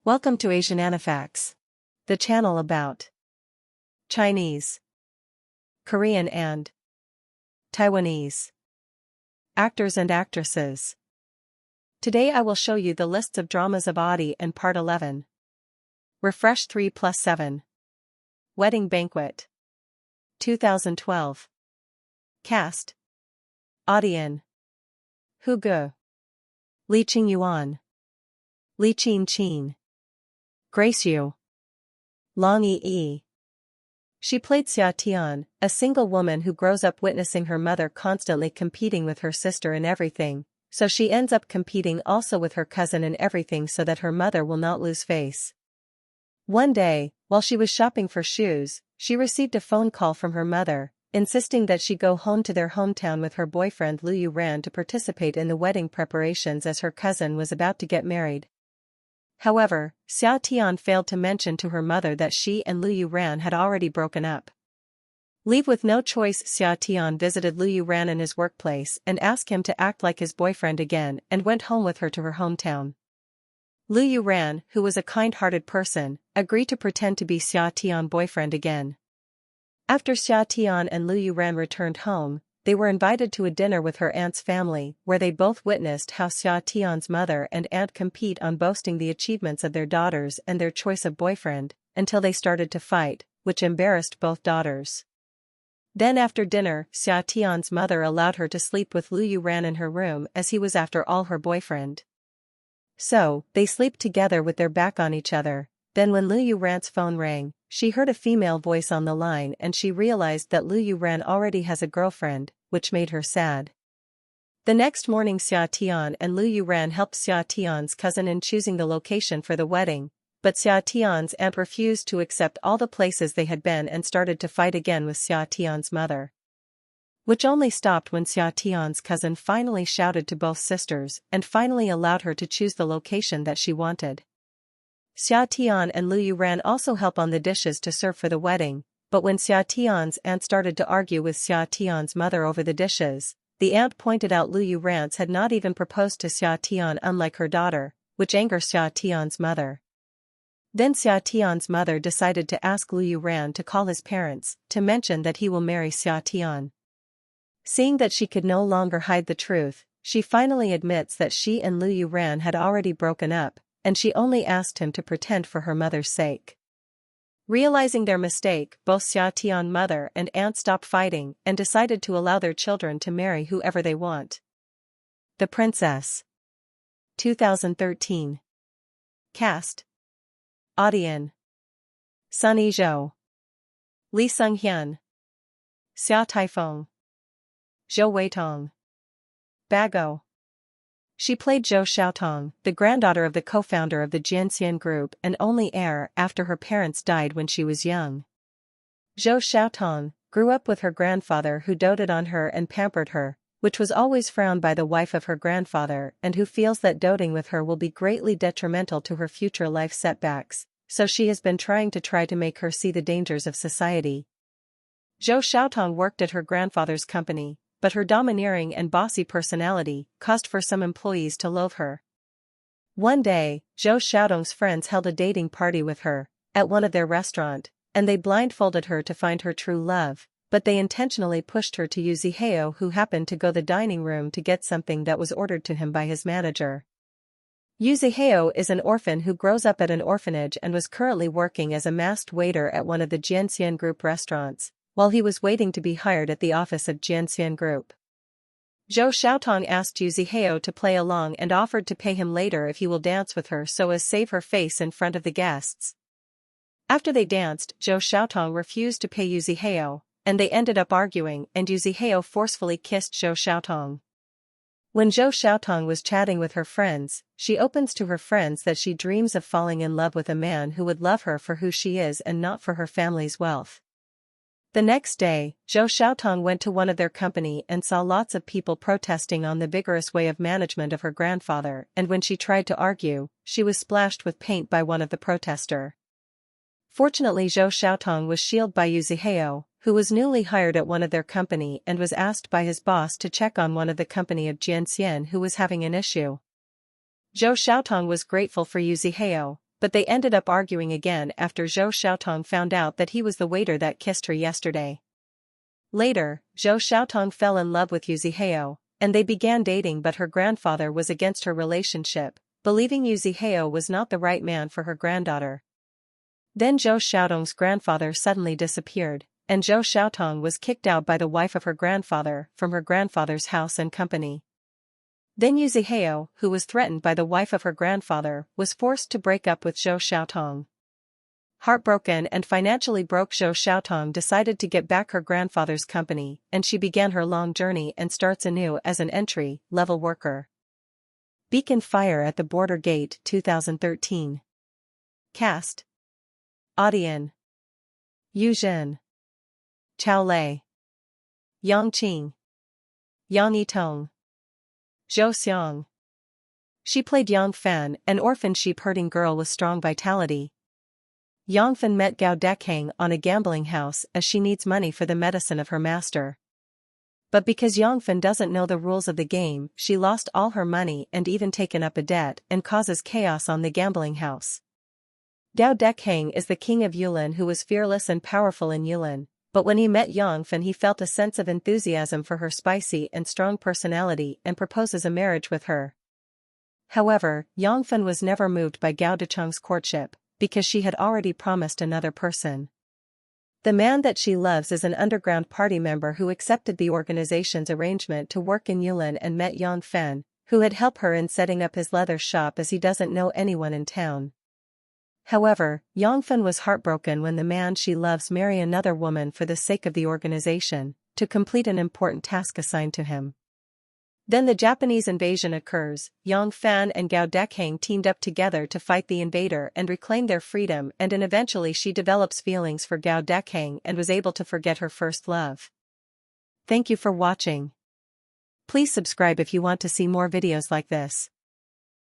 Welcome to Asian Anifacts, the channel about Chinese, Korean and Taiwanese actors and actresses. Today I will show you the lists of dramas of Audi and Part 11. Refresh 3+7. Wedding Banquet 2012. Cast: Audian, Hu Ge, Li Qingyuan, Li Qin, Grace Yu, Long Yi. She played Xia Tian, a single woman who grows up witnessing her mother constantly competing with her sister in everything, so she ends up competing also with her cousin in everything so that her mother will not lose face. One day, while she was shopping for shoes, she received a phone call from her mother, insisting that she go home to their hometown with her boyfriend Liu Yuran to participate in the wedding preparations as her cousin was about to get married. However, Xia Tian failed to mention to her mother that she and Liu Yuran had already broken up. Leave with no choice, Xia Tian visited Liu Yuran in his workplace and asked him to act like his boyfriend again and went home with her to her hometown. Liu Yuran, who was a kind-hearted person, agreed to pretend to be Xia Tian's boyfriend again. After Xia Tian and Liu Yuran returned home, they were invited to a dinner with her aunt's family where they both witnessed how Xia Tian's mother and aunt compete on boasting the achievements of their daughters and their choice of boyfriend, until they started to fight, which embarrassed both daughters. Then after dinner, Xia Tian's mother allowed her to sleep with Liu Yuran in her room as he was after all her boyfriend. So, they sleep together with their back on each other. Then when Liu Yuran's phone rang, she heard a female voice on the line and she realized that Liu Yuran already has a girlfriend, which made her sad. The next morning Xia Tian and Liu Yuran helped Xia Tian's cousin in choosing the location for the wedding, but Xia Tian's aunt refused to accept all the places they had been and started to fight again with Xia Tian's mother. Which only stopped when Xia Tian's cousin finally shouted to both sisters and finally allowed her to choose the location that she wanted. Xia Tian and Liu Yuran also help on the dishes to serve for the wedding, but when Xia Tian's aunt started to argue with Xia Tian's mother over the dishes, the aunt pointed out Liu Yuran had not even proposed to Xia Tian unlike her daughter, which angered Xia Tian's mother. Then Xia Tian's mother decided to ask Liu Yuran to call his parents, to mention that he will marry Xia Tian. Seeing that she could no longer hide the truth, she finally admits that she and Liu Yuran had already broken up, and she only asked him to pretend for her mother's sake. Realizing their mistake, both Xia Tian's mother and aunt stopped fighting and decided to allow their children to marry whoever they want. The Princess 2013. Cast: Audian, Sun Yizhou, Li Sunghyun, Xia Taifeng, Zhou Weitong, Bagou. She played Zhou Xiaotong, the granddaughter of the co-founder of the Jianxian Group and only heir after her parents died when she was young. Zhou Xiaotong grew up with her grandfather who doted on her and pampered her, which was always frowned by the wife of her grandfather and who feels that doting with her will be greatly detrimental to her future life setbacks, so she has been trying to make her see the dangers of society. Zhou Xiaotong worked at her grandfather's company, but her domineering and bossy personality caused for some employees to loathe her. One day, Zhou Xiaotong's friends held a dating party with her, at one of their restaurants, and they blindfolded her to find her true love, but they intentionally pushed her to Yu Zihao, who happened to go to the dining room to get something that was ordered to him by his manager. Yu Zihao is an orphan who grows up at an orphanage and was currently working as a masked waiter at one of the Jianxian Group restaurants, while he was waiting to be hired at the office of Jianxian Group. Zhou Xiaotong asked Yu Zihao to play along and offered to pay him later if he will dance with her so as save her face in front of the guests. After they danced, Zhou Xiaotong refused to pay Yu Zihao, and they ended up arguing and Yu Zihao forcefully kissed Zhou Xiaotong. When Zhou Xiaotong was chatting with her friends, she opens to her friends that she dreams of falling in love with a man who would love her for who she is and not for her family's wealth. The next day, Zhou Xiaotong went to one of their company and saw lots of people protesting on the vigorous way of management of her grandfather, and when she tried to argue, she was splashed with paint by one of the protesters. Fortunately Zhou Xiaotong was shielded by Yu Zihao, who was newly hired at one of their company and was asked by his boss to check on one of the company of Jianxian who was having an issue. Zhou Xiaotong was grateful for Yu Zihao, but they ended up arguing again after Zhou Xiaotong found out that he was the waiter that kissed her yesterday. Later, Zhou Xiaotong fell in love with Yu Zihao, and they began dating, but her grandfather was against her relationship, believing Yu Zihao was not the right man for her granddaughter. Then Zhou Xiaotong's grandfather suddenly disappeared, and Zhou Xiaotong was kicked out by the wife of her grandfather from her grandfather's house and company. Then Yu Zihao, who was threatened by the wife of her grandfather, was forced to break up with Zhou Xiaotong. Heartbroken and financially broke, Zhou Xiaotong decided to get back her grandfather's company, and she began her long journey and starts anew as an entry-level worker. Beacon Fire at the Border Gate 2013. Cast: Audion, Yu Jin, Chao Lei, Yang Qing, Yang Yitong, Zhou Xiang. She played Yang Fan, an orphan sheep-herding girl with strong vitality. Yang Fan met Gao Dekheng on a gambling house as she needs money for the medicine of her master. But because Yang Fan doesn't know the rules of the game, she lost all her money and even taken up a debt and causes chaos on the gambling house. Gao Dekheng is the king of Yulin who was fearless and powerful in Yulin, but when he met Yang Fan he felt a sense of enthusiasm for her spicy and strong personality and proposes a marriage with her. However, Yang Fan was never moved by Gao Decheng's courtship, because she had already promised another person. The man that she loves is an underground party member who accepted the organization's arrangement to work in Yulin and met Yang Fan, who had helped her in setting up his leather shop as he doesn't know anyone in town. However, Yang Fan was heartbroken when the man she loves marry another woman for the sake of the organization, to complete an important task assigned to him. Then the Japanese invasion occurs. Yang Fan and Gao Dekheng teamed up together to fight the invader and reclaim their freedom, and eventually she develops feelings for Gao Dekheng and was able to forget her first love. Thank you for watching. Please subscribe if you want to see more videos like this.